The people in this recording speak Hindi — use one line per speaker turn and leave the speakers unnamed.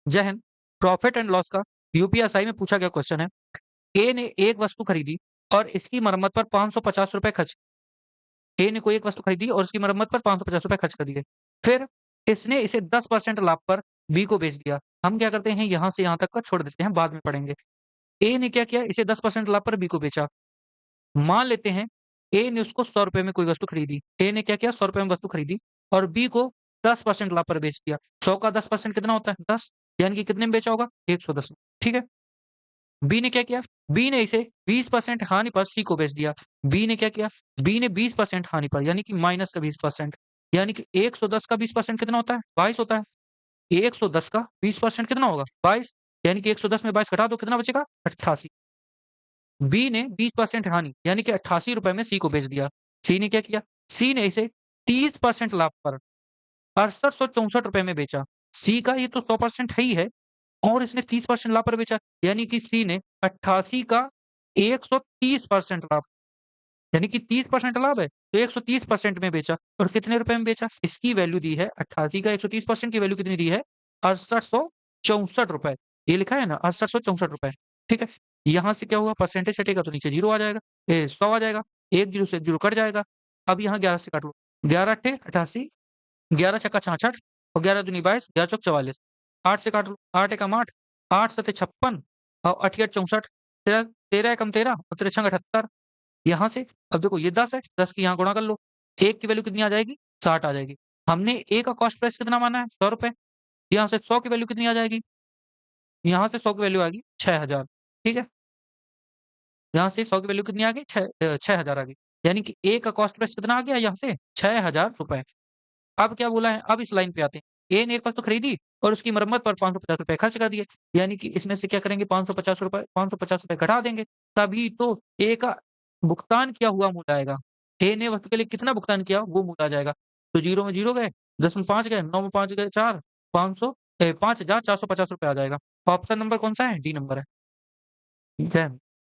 जय हिंद। प्रॉफिट एंड लॉस का यूपीएसआई में पूछा गया क्वेश्चन है। ए ने एक वस्तु खरीदी और इसकी मरम्मत पर 550 रुपए खर्च। ए ने कोई एक वस्तु खरीदी और उसकी मरम्मत पर 550 रुपए खर्च कर दिए। फिर इसने इसे 10% लाभ पर बी को बेच दिया। हम क्या करते हैं, यहां से यहां तक का छोड़ देते हैं, बाद में पढ़ेंगे। ए ने क्या किया, इसे 10% लाभ पर बी को बेचा। मान लेते हैं ए ने उसको 100 रुपए में कोई वस्तु खरीदी। ए ने क्या किया, 100 रुपए में वस्तु खरीदी और बी को 10% लाभ पर बेच दिया। 100 का 10% कितना होता है, 10। यानी कि कितने में बेचा होगा, 110 में। ठीक है। बी ने क्या किया, बी ने इसे 20% हानि पर सी को बेच दिया। बी ने क्या किया, बी ने 20% हानि पर, यानी कि माइनस का 20%। यानी कि 110 का 20% कितना होता है, 22 होता है। 110 का 20% कितना होगा, 22। यानी कि 110 में 22 घटा दो, कितना बचेगा, 88। बी ने 20% हानि यानी कि 88 रुपए में सी को बेच दिया। सी ने क्या किया, सी ने इसे 30% लाभ पर 6864 रुपए में बेचा। सी का ये तो 100% है ही है, और इसने 30% लाभ पर बेचा, यानी कि सी ने 88 का 130% लाभ, यानी कि 30% लाभ है तो 130% में बेचा। और कितने रुपए में बेचा, इसकी वैल्यू दी है 88 का 130% की वैल्यू कितनी दी है, 6864 रुपए। ये लिखा है ना, 6864 रुपए। ठीक है। यहां से क्या हुआ, परसेंटेज हटेगा तो नीचे जीरो आ जाएगा, 100 आ जाएगा। एक जीरो से जीरो कट जाएगा। अब यहाँ 11 से काट लो, 11 अट्ठे 88, 11 छक्का 66 और 11 दूनी 22, 11 चौक 44। 8 से काट लो, 8 एकम 8, 8 सत्ते 56 और 88 64, 13 13 एकम 13 और 13 छंग 78। यहाँ से अब देखो ये 10 है, 10 की यहाँ गुणा कर लो। एक की वैल्यू कितनी आ जाएगी, 60 आ जाएगी। हमने ए का कॉस्ट प्राइस कितना माना है, 100 रुपए। यहाँ से 100 की वैल्यू कितनी आ जाएगी, यहाँ से 100 की वैल्यू आएगी 6000। ठीक है। यहाँ से 100 की वैल्यू कितनी आ गई, 6000 आ गई। यानी कि ए का कॉस्ट प्राइस कितना आ गया, यहाँ से 6000 रुपए। अब क्या बोला है, अब इस लाइन पे आते हैं। ए ने एक वस्तु खरीदी और उसकी मरम्मत पर 550 रुपए खर्च कर दिए। यानी कि इसमें से क्या करेंगे, 550 रुपए, 550 रुपए घटा देंगे, तभी तो ए का भुगतान किया हुआ मूल्य आएगा। ए ने वस्तु के लिए कितना भुगतान किया, वो मूल्य आ जाएगा। तो जीरो में जीरो गए, 10 में 5 गए, 9 में 5 गए 4, 5450 रुपए आ जाएगा। ऑप्शन नंबर कौन सा है, डी नंबर है। ठीक है।